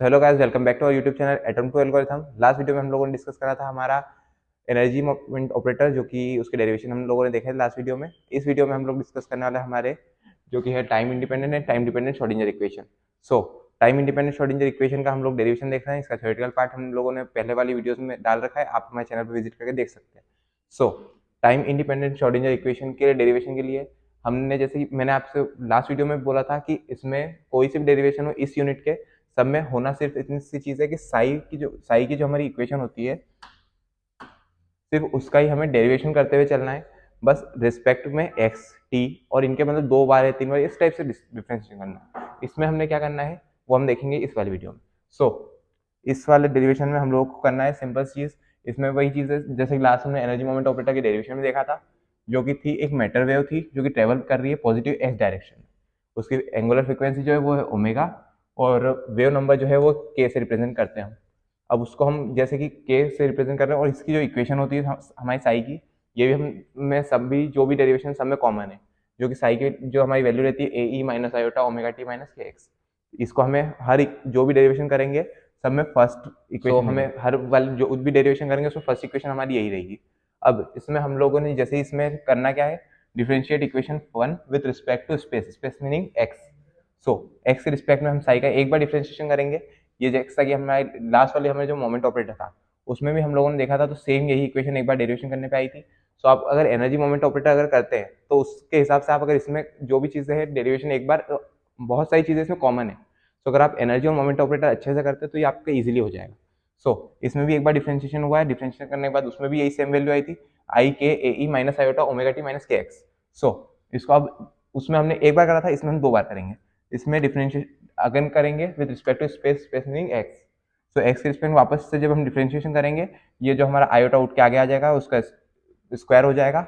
Hello guys, welcome back to our YouTube channel atom to algorithm. Last video में हम लोगों ने discuss करा था हमारा एनर्जी मोमेंट ऑपरेटर, जो कि उसके डेरिवेशन हम लोगों ने देखे थे लास्ट वीडियो में। इस वीडियो में हम लोग डिस्कस करने वाले हैं हमारे जो कि है time independent and time dependent Schrodinger equation. So time independent Schrodinger equation का हम लोग डेरिवेशन देख रहे हैं। इसका थ्योरेटिकल पार्ट हम लोगों ने पहले वाली वीडियोस में डाल रखा है, आप हमारे चैनल पर विजिट करके देख सकते हैं। सो टाइम इंडिपेंडेंट श्रोडिंगर इक्वेशन के डेरिवेशन के लिए हमने, जैसे कि मैंने आपसे लास्ट वीडियो में बोला था, कि इसमें कोई सी भी डेरिवेशन हो इस यूनिट के, सब में होना सिर्फ इतनी सी चीज है कि साई की जो हमारी इक्वेशन होती है, सिर्फ उसका ही हमें डेरिवेशन करते हुए चलना है। बस रिस्पेक्ट में एक्स टी और इनके मतलब 2 बार या 3 बार इस टाइप से डिफरेंशिएशन करना है। इसमें हमने क्या करना है वो हम देखेंगे इस वाले वीडियो में। सो इस वाले डेरिवेशन में हम लोग को करना है सिंपल चीज। इसमें वही चीज है जैसे लास्ट में एनर्जी मोमेंट ऑपरेटर के डेरिवेशन में देखा था, जो कि थी एक मैटर वेव थी जो कि ट्रेवल कर रही है पॉजिटिव एक्स डायरेक्शन। उसकी एंगुलर फ्रिक्वेंसी जो है वो है ओमेगा, और वेव नंबर जो है वो के से रिप्रेजेंट करते हैं हम। अब उसको हम जैसे कि के से रिप्रेजेंट कर रहे हैं, और इसकी जो इक्वेशन होती है हमारी साई की, ये भी हम में सब भी जो भी डेरिवेशन सब में कॉमन है, जो कि साई की जो हमारी वैल्यू रहती है A E minus iota omega T minus K X. इसको हमें जो भी डेरिवेशन करेंगे सब में फर्स्ट इक्वेशन हमें हर वाली जो भी डेरिवेशन करेंगे उसमें फर्स्ट इक्वेशन हमारी यही रहेगी। अब इसमें हम लोगों ने जैसे इसमें करना क्या है, differentiate equation 1 with respect to space, space meaning x. So x के रिस्पेक्ट में हम साई का एक बार डिफरेंशिएशन करेंगे। ये जैसा कि हमारे लास्ट वाले हमें जो मोमेंट ऑपरेटर था उसमें भी हम लोगों ने देखा था, तो सेम यही इक्वेशन एक बार डेरिवेशन करने पे आई थी। सो आप अगर एनर्जी मोमेंट ऑपरेटर अगर करते हैं तो उसके हिसाब से आप अगर इसमें जो भी चीज़ें हैं डेरिवेशन एक बार, बहुत सारी चीज़ें इसमें कॉमन है। तो अगर आप एनर्जी और मोमेंट ऑपरेटर अच्छे से करते हैं तो ये आपका ईजिली हो जाएगा। इसमें भी एक बार डिफरेंशिएशन हुआ है, डिफरेंशिएशन करने के बाद उसमें भी यही सेम वैल्यू आई थी, आई के A E minus iota omega T minus K X. So इसको अब उसमें हमने एक बार करा था, इसमें हम 2 बार करेंगे। इसमें डिफरेंशिएट अगेन करेंगे with respect to space, space meaning x. So x के रिस्पेक्ट में वापस से जब हम डिफरेंशिएशन करेंगे, ये जो हमारा आयोटा उठ के आगे आ जाएगा उसका स्क्वायर हो जाएगा,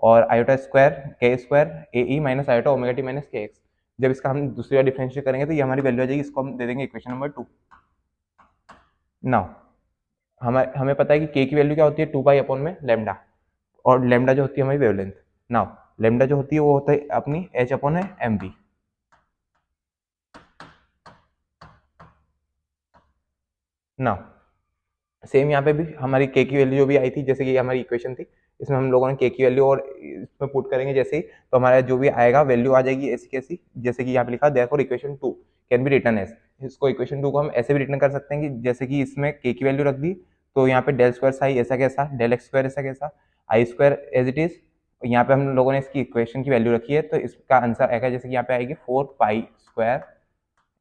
और iota square K square A E minus iota omega T minus K X. जब इसका हम दूसरी बार डिफरेंशिएट करेंगे तो ये हमारी वैल्यू आ जाएगी, इसको हम दे देंगे इक्वेशन नंबर 2। नाउ हमें पता है कि के की वैल्यू क्या होती है, 2 पाई अपॉन में लेमडा, और लेमडा जो होती है हमारी वेवलेंथ। नाउ लेमडा जो होती है वो होता है अपनी एच अपॉन है एम बी। नाउ सेम यहाँ पे भी हमारी के की वैल्यू जो भी आई थी, जैसे कि हमारी इक्वेशन थी, इसमें हम लोगों ने के की वैल्यू और इसमें पुट करेंगे जैसे ही, तो हमारा जो भी आएगा वैल्यू आ जाएगी ऐसी कैसी, जैसे कि यहाँ पे लिखा therefore equation 2 can be written as. इसको इक्वेशन 2 को हम ऐसे भी रिटर्न कर सकते हैं कि जैसे कि इसमें के की वैल्यू रख दी, तो यहाँ पे डेल स्क्वायर साई ऐसा कैसा, डेल एक्स स्क्वायर ऐसा कैसा, आई स्क्वायर एज इट इज। यहाँ पे हम लोगों ने इसकी इक्वेशन की वैल्यू रखी है, तो इसका आंसर आएगा जैसे कि यहाँ पे आएगी 4 pi square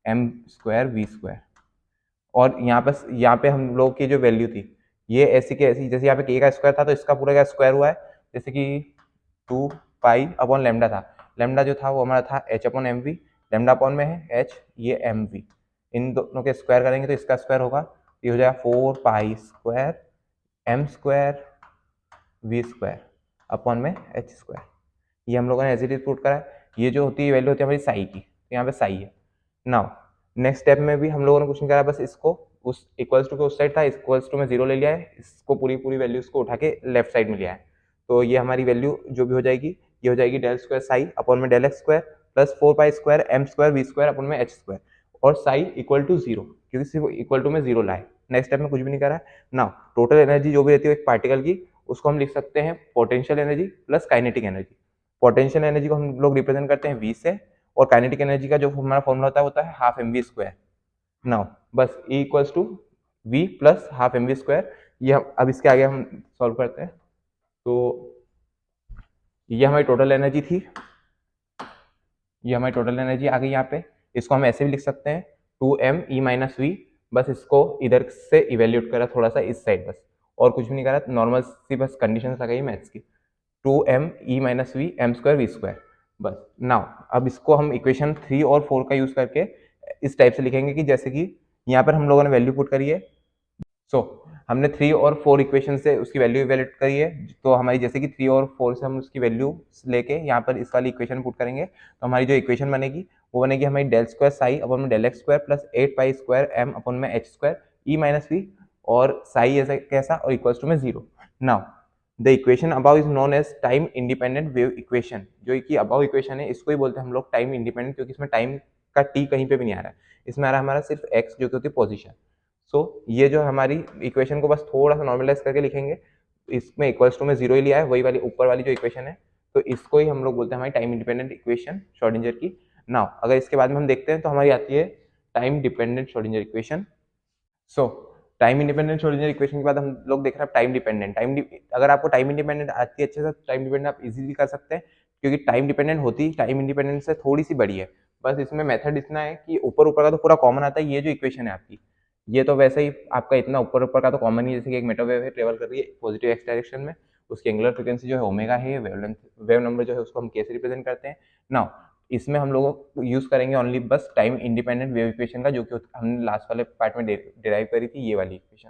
m square v square. और यहाँ पे हम लोग की जो वैल्यू थी ये ऐसी के ऐसी, जैसे यहाँ पे के का स्क्वायर था तो इसका पूरा का स्क्वायर हुआ है, जैसे कि 2 पाई अपॉन लेमडा था। लेमडा जो था वो हमारा था h upon m v, lambda upon में है एच, ये एम वी। इन दोनों के स्क्वायर करेंगे तो इसका स्क्वायर होगा, ये हो जाएगा 4 pi square m square v square upon में एच स्क्वायर। ये हम लोगों ने एज इट इज पुट करा है। ये जो होती है वैल्यू होती है हमारी साई की, तो यहाँ पे साई है। नाउ नेक्स्ट स्टेप में भी हम लोगों ने कुछ नहीं करा, बस इसको उस इक्वल्स टू के उस साइड था, इक्वल्स टू में 0 ले लिया है, इसको पूरी पूरी वैल्यू इसको उठा के लेफ्ट साइड में लिया है। तो ये हमारी वैल्यू जो भी हो जाएगी, ये हो जाएगी डेल स्क्वायर साई अपॉन में del x square plus 4 pi square m square v square upon में एच स्क्वायर, और साई इक्वल टू 0, क्योंकि सिर्फ इक्वल टू में 0 लाए। नेक्स्ट स्टेप में कुछ भी नहीं करा है। नाउ टोटल एनर्जी जो भी रहती है एक पार्टिकल की, उसको हम लिख सकते हैं potential energy plus kinetic energy. Potential energy को हम लोग रिप्रेजेंट करते हैं वी से, और काइनेटिक एनर्जी का जो हमारा फॉर्मूला होता है half m v square. Now बस E equals to v plus half m v square. ये अब इसके आगे हम सॉल्व करते हैं, तो ये हमारी टोटल एनर्जी थी, ये हमारी टोटल एनर्जी आ गई यहाँ पे। इसको हम ऐसे भी लिख सकते हैं 2m ई माइनस वी, बस इसको इधर से इवेल्यूट करा थोड़ा सा इस साइड, बस और कुछ भी नहीं करा, नॉर्मल सी बस कंडीशन लगाई मैथ्स की, 2m E minus v m square v square बस। नाउ अब इसको हम इक्वेशन 3 और 4 का यूज करके इस टाइप से लिखेंगे कि जैसे कि यहाँ पर हम लोगों ने वैल्यू पुट करी है। हमने 3 और 4 इक्वेशन से उसकी वैल्यू इवेल्यूट करी है, तो हमारी जैसे कि 3 और 4 से हम उसकी वैल्यू लेके यहाँ पर इस वाली इक्वेशन पुट करेंगे, तो हमारी जो इक्वेशन बनेगी वो बनेगी हमारी डेल स्क्वायर साई अपॉन में del x square plus 8 pi square M upon में H square E minus V, और साई ऐसा कैसा और इक्वल्स टू में 0। Now the equation above is known as time independent wave equation. जो कि about equation है इसको ही बोलते हैं हम लोग टाइम इंडिपेंडेंट, क्योंकि इसमें टाइम का टी कहीं पे भी नहीं आ रहा है, इसमें आ रहा है हमारा सिर्फ एक्स जो कि होती है पोजीशन। सो ये जो हमारी इक्वेशन को बस थोड़ा सा नॉर्मलाइज करके लिखेंगे, इसमें इक्वल्स टू में जीरो ही लिया है, वही वाली ऊपर वाली जो इक्वेशन है, तो इसको ही हम लोग बोलते हैं हमारी टाइम इंडिपेंडेंट इक्वेशन श्रोडिंगर की। नाउ अगर इसके बाद में हम देखते हैं तो हमारी आती है टाइम डिपेंडेंट श्रोडिंगर इक्वेशन। सो टाइम इंडिपेंडेंट श्रोडिंगर इक्वेशन के बाद हम लोग देख रहे हैं टाइम डिपेंडेंट। अगर आपको टाइम इंडिपेंडेंट आती है अच्छे से, टाइम डिपेंडेंट आप इजीली कर सकते हैं, क्योंकि टाइम डिपेंडेंट होती टाइम इंडिपेंडेंट से थोड़ी सी बड़ी है। बस इसमें मेथड इतना है कि ऊपर ऊपर का तो पूरा कॉमन आता है, ये जो इक्वेशन है आपकी, ये तो वैसे ही आपका इतना ऊपर ऊपर का तो कॉमन ही, जैसे कि एक मेटा वेव है, ट्रेवल कर रही है पॉजिटिव एक्स डायरेक्शन में, उसकी एंगुलर फ्रीक्वेंसी जो है ओमेगा है, वेवलेंथ वेव नंबर जो है उसको हम के से रिप्रेजेंट करते हैं। नाउ इसमें हम लोग यूज करेंगे ओनली बस टाइम इंडिपेंडेंट वेव इक्वेशन का, जो कि हमने लास्ट वाले पार्ट में डिराइव करी थी, ये वाली इक्वेशन।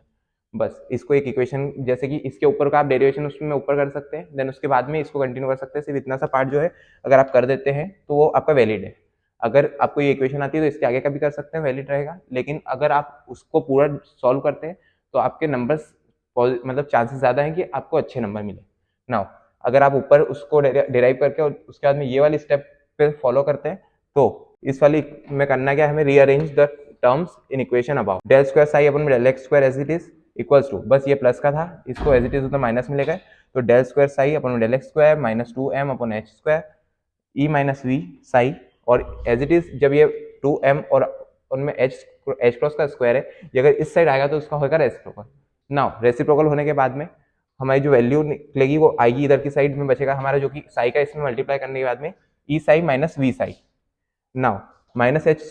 बस इसको एक इक्वेशन, जैसे कि इसके ऊपर का आप डेरिवेशन उसमें ऊपर कर सकते हैं, देन उसके बाद में इसको कंटिन्यू कर सकते हैं। सिर्फ इतना सा पार्ट जो है अगर आप कर देते हैं तो वो आपका वैलिड है। अगर आपको ये इक्वेशन आती है तो इसके आगे का भी कर सकते हैं, वैलिड रहेगा। लेकिन अगर आप उसको पूरा सॉल्व करते हैं तो आपके नंबर्स मतलब चांसेस ज़्यादा हैं कि आपको अच्छे नंबर मिले। नाउ अगर आप ऊपर उसको डिराइव करके और उसके बाद में ये वाली स्टेप पे फॉलो करते हैं, तो इस वाली में करना क्या है, हमें rearrange the terms in equation about del square psi upon में del x square as it is equals to, बस ये प्लस का था, इसको एज इट इज उतना माइनस में ले गए, तो डेल स्क्वायर साई अपन में del x square minus 2m upon H square E minus V psi, और एज इट इज जब ये 2m और उनमें एच क्रॉस का स्क्वायर है, ये अगर इस साइड आएगा तो उसका होगा रेसिप्रोकल। नाउ रेसिप्रोकल होने के बाद में हमारी जो वैल्यू निकलेगी वो आएगी इधर की साइड में, बचेगा हमारा जो कि साई का इसमें मल्टीप्लाई करने के बाद में E psi minus V psi. Now minus H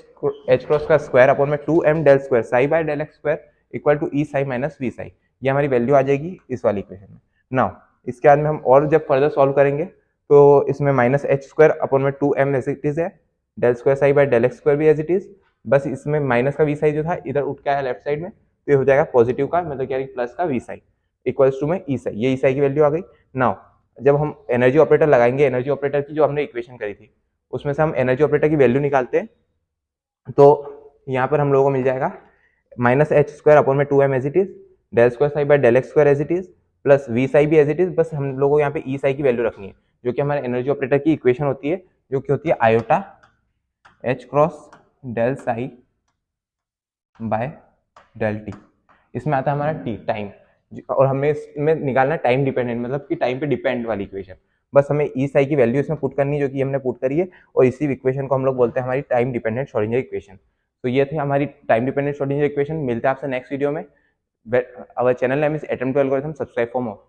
cross का स्क्वायर अपॉन में 2m del square psi by del x square equal to E psi minus V psi, ये हमारी वैल्यू आ जाएगी इस वाली इक्वेशन में। नाउ इसके बाद में हम और जब फर्दर सॉल्व करेंगे तो इसमें माइनस एच स्क्वायर अपॉन में 2m एज इट इज है, del square psi by del x square भी एज इट इज, बस इसमें माइनस का वी साई जो था इधर उठ के आया लेफ्ट साइड में, तो ये हो जाएगा पॉजिटिव का, मतलब क्या प्लस का वी साई इक्वल्स टू में ई साई, ये ई साई की वैल्यू आ गई। नाउ जब हम एनर्जी ऑपरेटर लगाएंगे, एनर्जी ऑपरेटर की जो हमने इक्वेशन करी थी उसमें से हम एनर्जी ऑपरेटर की वैल्यू निकालते हैं, तो यहाँ पर हम लोगों को मिल जाएगा माइनस एच स्क्वायर अपॉन में 2m as it is, del square psi by del x square as it is, plus v psi भी एज इट इज, बस हम लोगों को यहाँ पे ई साई की वैल्यू रखनी है, जो कि हमारे एनर्जी ऑपरेटर की इक्वेशन होती है, जो कि होती है iota h cross del psi by del t. इसमें आता है हमारा टी टाइम, और हमें इसमें निकालना है टाइम डिपेंडेंट, मतलब कि टाइम पे डिपेंड वाली इक्वेशन। बस हमें ई साई की वैल्यू इसमें पुट करनी है, जो कि हमने पुट करी है, और इसी इक्वेशन को हम लोग बोलते हैं हमारी टाइम डिपेंडेंट श्रोडिंगर इक्वेशन। तो ये थी हमारी टाइम डिपेंडेंट श्रोडिंगर इक्वेशन। मिलते हैं आपसे नेक्स्ट वीडियो में। Our channel name is attempt to algorithm, subscribe for more.